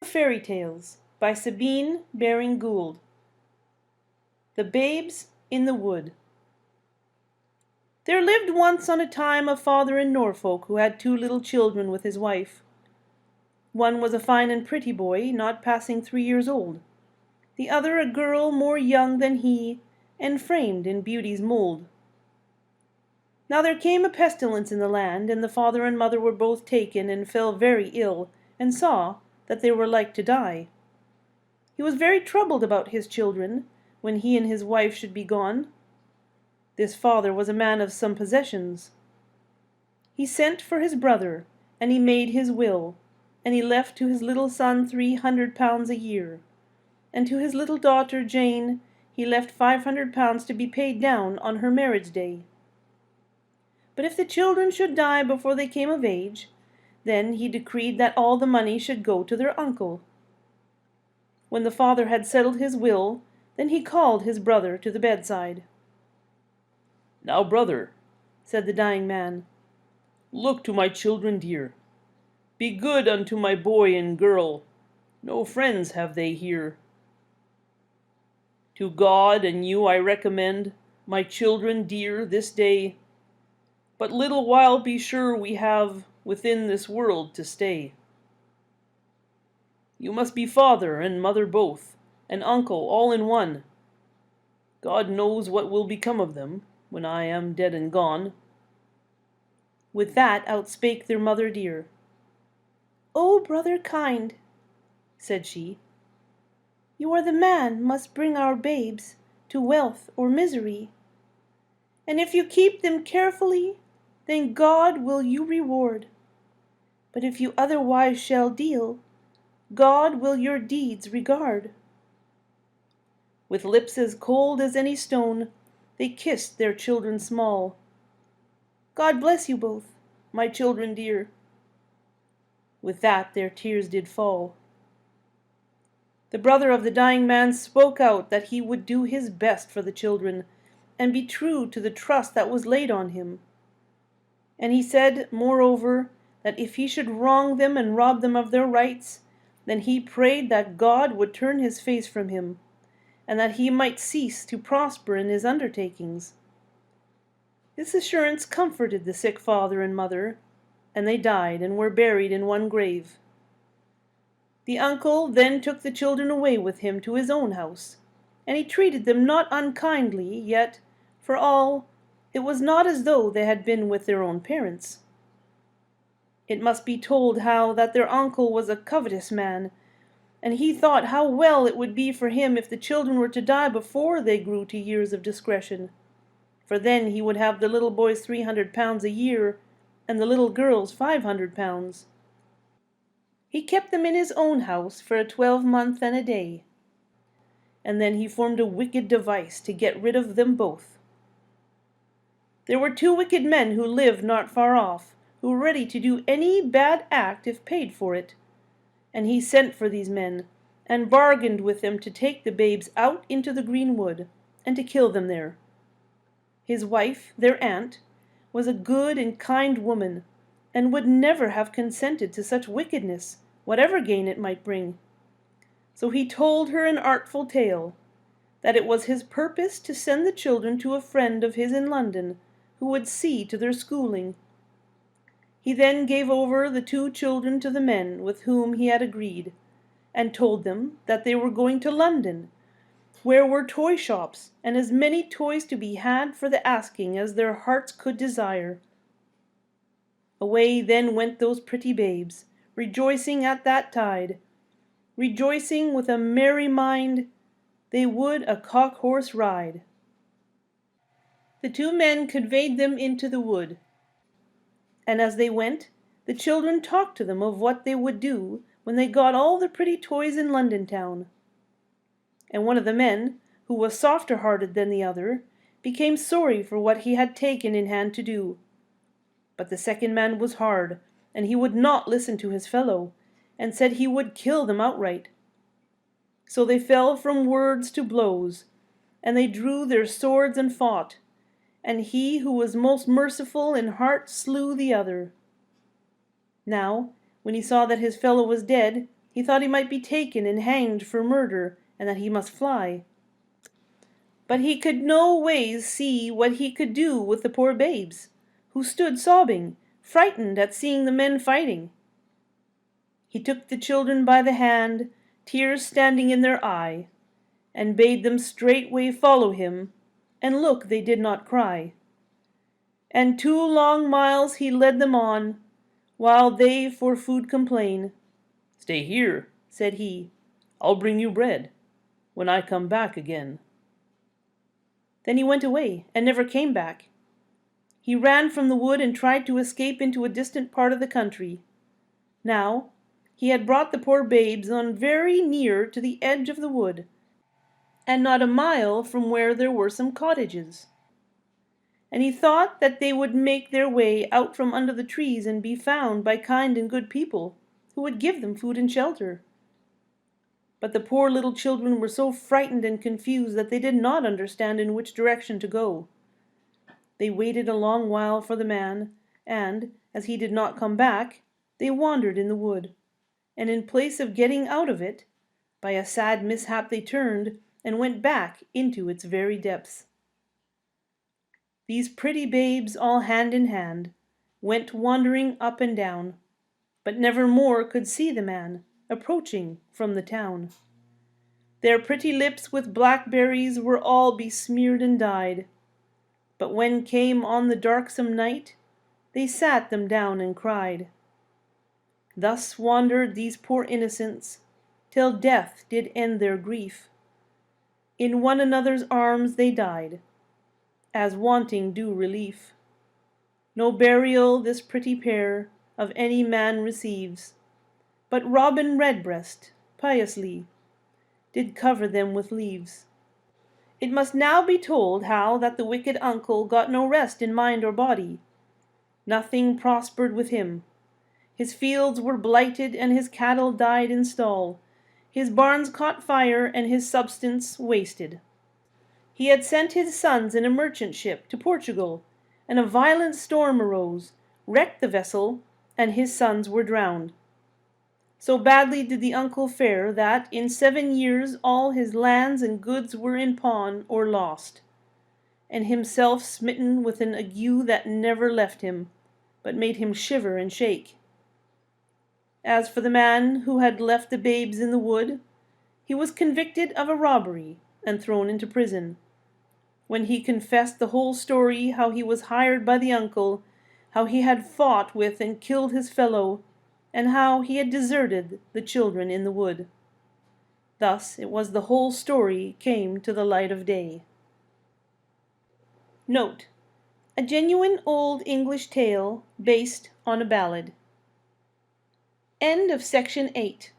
Fairy Tales by Sabine Baring Gould. The Babes in the Wood. There lived once on a time a father in Norfolk who had two little children with his wife. One was a fine and pretty boy, not passing 3 years old. The other a girl more young than he, and framed in beauty's mould. Now there came a pestilence in the land, and the father and mother were both taken, and fell very ill, and saw that they were like to die. He was very troubled about his children, when he and his wife should be gone. This father was a man of some possessions. He sent for his brother, and he made his will, and he left to his little son £300 a year, and to his little daughter Jane he left £500 to be paid down on her marriage day. But if the children should die before they came of age, then he decreed that all the money should go to their uncle. When the father had settled his will, then he called his brother to the bedside. "Now, brother," said the dying man, "look to my children dear. Be good unto my boy and girl. No friends have they here. To God and you I recommend my children dear this day. But little while be sure we have within this world to stay. You must be father and mother both, and uncle all in one. God knows what will become of them when I am dead and gone." With that outspake their mother dear. "O brother kind," said she, "you are the man must bring our babes to wealth or misery. And if you keep them carefully, then God will you reward. But if you otherwise shall deal, God will your deeds regard." With lips as cold as any stone, they kissed their children small. "God bless you both, my children dear." With that their tears did fall. The brother of the dying man spoke out that he would do his best for the children, and be true to the trust that was laid on him. And he said, moreover, that if he should wrong them and rob them of their rights, then he prayed that God would turn his face from him, and that he might cease to prosper in his undertakings. This assurance comforted the sick father and mother, and they died and were buried in one grave. The uncle then took the children away with him to his own house, and he treated them not unkindly, yet, for all, it was not as though they had been with their own parents. It must be told how that their uncle was a covetous man, and he thought how well it would be for him if the children were to die before they grew to years of discretion, for then he would have the little boys £300 a year, and the little girls £500. He kept them in his own house for a 12-month and a day, and then he formed a wicked device to get rid of them both. There were 2 wicked men who lived not far off, who were ready to do any bad act if paid for it, and he sent for these men, and bargained with them to take the babes out into the green wood, and to kill them there. His wife, their aunt, was a good and kind woman, and would never have consented to such wickedness, whatever gain it might bring. So he told her an artful tale, that it was his purpose to send the children to a friend of his in London, who would see to their schooling. He then gave over the 2 children to the men with whom he had agreed, and told them that they were going to London, where were toy shops, and as many toys to be had for the asking as their hearts could desire. Away then went those pretty babes, rejoicing at that tide, rejoicing with a merry mind, they would a cock-horse ride. The 2 men conveyed them into the wood, and as they went, the children talked to them of what they would do when they got all the pretty toys in London town. And one of the men, who was softer hearted than the other, became sorry for what he had taken in hand to do. But the second man was hard, and he would not listen to his fellow, and said he would kill them outright. So they fell from words to blows, and they drew their swords and fought, and he who was most merciful in heart slew the other. Now, when he saw that his fellow was dead, He thought he might be taken and hanged for murder, and that he must fly. But he could no ways see what he could do with the poor babes, who stood sobbing, frightened at seeing the men fighting. He took the children by the hand, tears standing in their eye, and bade them straightway follow him, and look they did not cry. And 2 long miles he led them on, while they for food complain. "Stay here," said he, "I'll bring you bread when I come back again." Then he went away, and never came back. He ran from the wood and tried to escape into a distant part of the country. Now, he had brought the poor babes on very near to the edge of the wood, and not a mile from where there were some cottages. And he thought that they would make their way out from under the trees and be found by kind and good people, who would give them food and shelter. But the poor little children were so frightened and confused that they did not understand in which direction to go. They waited a long while for the man, and, as he did not come back, they wandered in the wood, and in place of getting out of it, by a sad mishap they turned and went back into its very depths. These pretty babes, all hand in hand, went wandering up and down, but never more could see the man approaching from the town. Their pretty lips with blackberries were all besmeared and dyed, but when came on the darksome night, they sat them down and cried. Thus wandered these poor innocents, till death did end their grief. In one another's arms they died, as wanting due relief. No burial this pretty pair of any man receives, but Robin Redbreast piously did cover them with leaves. It must now be told how that the wicked uncle got no rest in mind or body. Nothing prospered with him. His fields were blighted, and his cattle died in stall. His barns caught fire, and his substance wasted. He had sent his sons in a merchant ship to Portugal, and a violent storm arose, wrecked the vessel, and his sons were drowned. So badly did the uncle fare that in 7 years all his lands and goods were in pawn or lost, and himself smitten with an ague that never left him, but made him shiver and shake. As for the man who had left the babes in the wood, he was convicted of a robbery and thrown into prison. When he confessed the whole story, how he was hired by the uncle, how he had fought with and killed his fellow, and how he had deserted the children in the wood. Thus it was the whole story came to the light of day. Note: a genuine old English tale based on a ballad. End of section 8.